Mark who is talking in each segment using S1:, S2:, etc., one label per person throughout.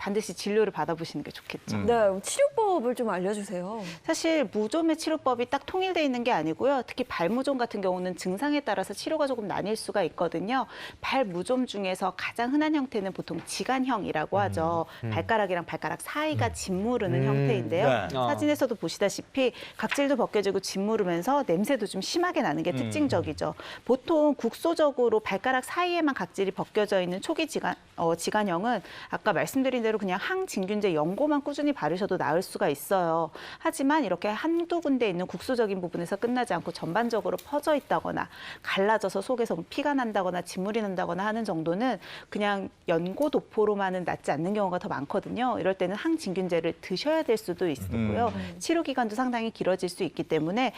S1: 반드시 진료를 받아보시는 게 좋겠죠.
S2: 네, 치료법을 좀 알려주세요.
S1: 사실 무좀의 치료법이 딱 통일돼 있는 게 아니고요. 특히 발무좀 같은 경우는 증상에 따라서 치료가 조금 나뉠 수가 있거든요. 발무좀 중에서 가장 흔한 형태는 보통 지간형이라고 하죠. 발가락이랑 발가락 사이가 짓무르는 형태인데요.
S3: 네.
S1: 사진에서도 보시다시피 각질도 벗겨지고 짓무르면서 냄새도 좀 심하게 나는 게 특징적이죠. 보통 국소적으로 발가락 사이에만 각질이 벗겨져 있는 초기 지간형은 아까 말씀드린 대로 그냥 항진균제 연고만 꾸준히 바르셔도 나을 수가 있어요. 하지만 이렇게 한두 군데 있는 국소적인 부분에서 끝나지 않고 전반적으로 퍼져 있다거나 갈라져서 속에서 피가 난다거나 진물이 난다거나 하는 정도는 그냥 연고 도포로만은 낫지 않는 경우가 더 많거든요. 이럴 때는 항진균제를 드셔야 될 수도 있고요. 치료 기간도 상당히 길어질 수 있기 때문에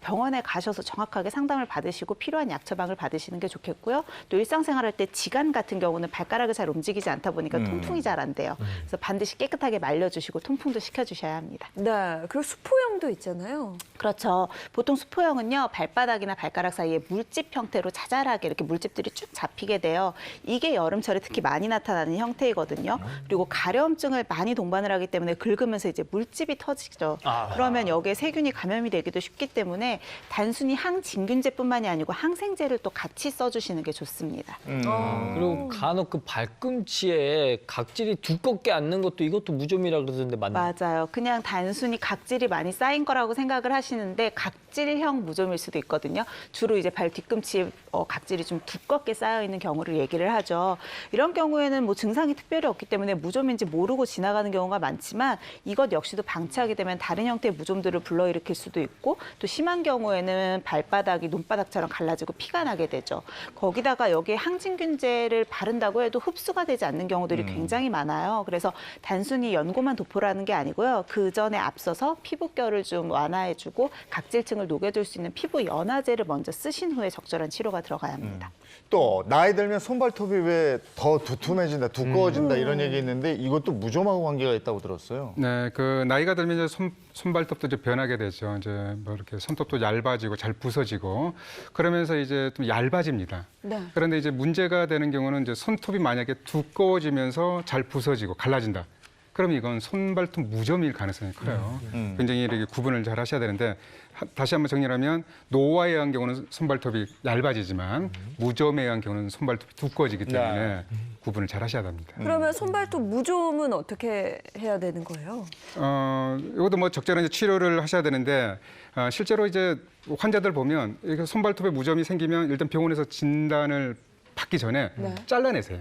S1: 병원에 가셔서 정확하게 상담을 받으시고 필요한 약 처방을 받으시는 게 좋겠고요. 또 일상생활할 때 지간 같은 경우는 발가락을 잘 움직이지 않다 보니까 통풍이 잘 안 돼요. 그래서 반드시 깨끗하게 말려주시고 통풍도 시켜주셔야 합니다.
S2: 네, 그리고 수포형도 있잖아요.
S1: 그렇죠. 보통 수포형은요, 발바닥이나 발가락 사이에 물집 형태로 자잘하게 이렇게 물집들이 쭉 잡히게 돼요. 이게 여름철에 특히 많이 나타나는 형태이거든요. 그리고 가려움증을 많이 동반을 하기 때문에 긁으면서 이제 물집이 터지죠. 그러면 여기에 세균이 감염이 되기도 쉽기 때문에 단순히 항진균제뿐만이 아니고 항생제를 또 같이 써주시는 게 좋습니다.
S4: 그리고 간혹 그 발꿈치에 각질이 두껍게 앉는 것도 이것도 무좀이라 그러던데 맞나요?
S1: 맞아요. 그냥 단순히 각질이 많이 쌓인 거라고 생각을 하시는데 각질형 무좀일 수도 있거든요. 주로 이제 발 뒤꿈치에 각질이 좀 두껍게 쌓여 있는 경우를 얘기를 하죠. 이런 경우에는 뭐 증상이 특별히 없기 때문에 무좀인지 모르고 지나가는 경우가 많지만 이것 역시도 방치하게 되면 다른 형태의 무좀들을 불러일으킬 수도 있고 또 심한 경우에는 발바닥이 논바닥처럼 갈라지고 피가 나게 되죠. 거기다가 여기에 항진균제를 바른다고 해도 흡수가 되지 않는 경우들이 굉장히 많아요. 그래서 단순히 연고만 도포라는 게 아니고요. 그 전에 앞서서 피부결을 좀 완화해주고 각질층을 녹여줄 수 있는 피부 연화제를 먼저 쓰신 후에 적절한 치료가 들어가야 합니다.
S3: 또 나이 들면 손발톱이 왜 더 두툼해진다, 두꺼워진다 이런 얘기 있는데 이것도 무좀하고 관계가 있다고 들었어요.
S5: 네, 그 나이가 들면 이제 손발톱도 이제 변하게 되죠. 이제 뭐 이렇게 손톱도 얇아지고 잘 부서지고 그러면서 이제 좀 얇아집니다.
S2: 네.
S5: 그런데 이제 문제가 되는 경우는 이제 손톱이 만약에 두꺼워지면서 잘 부서지고 갈라진다. 그럼 이건 손발톱 무좀일 가능성이 커요. 굉장히 이렇게 구분을 잘 하셔야 되는데 다시 한번 정리하면 노화에 의한 경우는 손발톱이 얇아지지만 무좀에 의한 경우는 손발톱이 두꺼워지기 때문에 구분을 잘 하셔야 됩니다.
S2: 그러면 손발톱 무좀은 어떻게 해야 되는 거예요?
S5: 이것도 뭐 적절한 이제 치료를 하셔야 되는데 실제로 이제 환자들 보면 이렇게 손발톱에 무좀이 생기면 일단 병원에서 진단을 받기 전에 잘라내세요.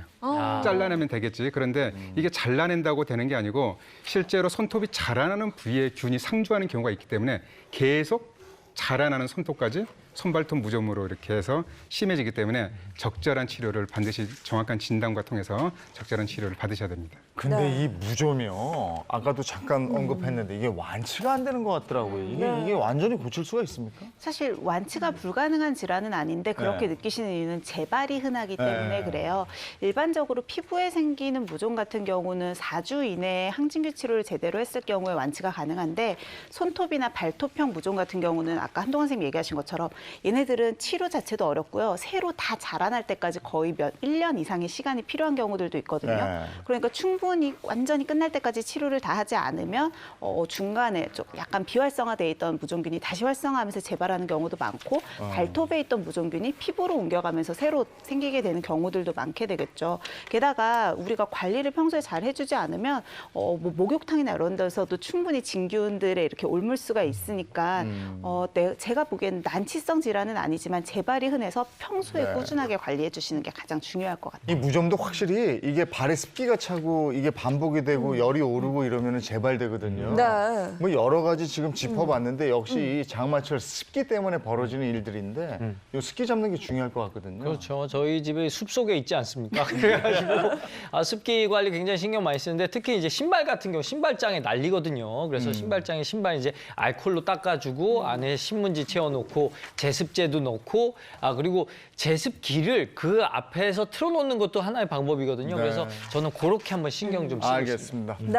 S5: 잘라내면 되겠지. 그런데 이게 잘라낸다고 되는 게 아니고 실제로 손톱이 자라나는 부위에 균이 상주하는 경우가 있기 때문에 계속 자라나는 손톱까지 손발톱 무좀으로 이렇게 해서 심해지기 때문에 적절한 치료를 반드시 정확한 진단과 통해서 적절한 치료를 받으셔야 됩니다.
S3: 근데 이 무좀이요. 아까도 잠깐 언급했는데 이게 완치가 안 되는 것 같더라고요. 이게 완전히 고칠 수가 있습니까?
S1: 사실 완치가 불가능한 질환은 아닌데 그렇게 느끼시는 이유는 재발이 흔하기 때문에 그래요. 일반적으로 피부에 생기는 무좀 같은 경우는 4주 이내에 항진균 치료를 제대로 했을 경우에 완치가 가능한데 손톱이나 발톱형 무좀 같은 경우는 아까 한동원 선생님 얘기하신 것처럼 얘네들은 치료 자체도 어렵고요. 새로 다 자라날 때까지 거의 1년 이상의 시간이 필요한 경우들도 있거든요. 그러니까 충분히 완전히 끝날 때까지 치료를 다 하지 않으면 중간에 좀 약간 비활성화돼 있던 무좀균이 다시 활성화하면서 재발하는 경우도 많고 발톱에 있던 무좀균이 피부로 옮겨가면서 새로 생기게 되는 경우들도 많게 되겠죠. 게다가 우리가 관리를 평소에 잘 해주지 않으면 뭐 목욕탕이나 이런 데서도 충분히 진균들에 이렇게 옮을 수가 있으니까 제가 보기에는 난치성 질환은 아니지만 재발이 흔해서 평소에 꾸준하게 관리해 주시는 게 가장 중요할 것 같아요.
S3: 이 무좀도 확실히 이게 발에 습기가 차고 이게 반복이 되고 열이 오르고 이러면 재발되거든요.
S2: 네.
S3: 뭐 여러 가지 지금 짚어봤는데 역시 이 장마철 습기 때문에 벌어지는 일들인데 이 습기 잡는 게 중요할 것 같거든요.
S4: 그렇죠. 저희 집에 숲속에 있지 않습니까? 그래가지고 습기 관리 굉장히 신경 많이 쓰는데 특히 이제 신발 같은 경우 신발장에 난리거든요. 그래서 신발장에 신발 이제 알코올로 닦아주고 안에 신문지 채워놓고 제습제도 넣고 그리고 제습기를 그 앞에서 틀어놓는 것도 하나의 방법이거든요. 그래서 저는 그렇게 한번 신경 좀 쓰고 있습니다.
S3: 알겠습니다.
S2: 네.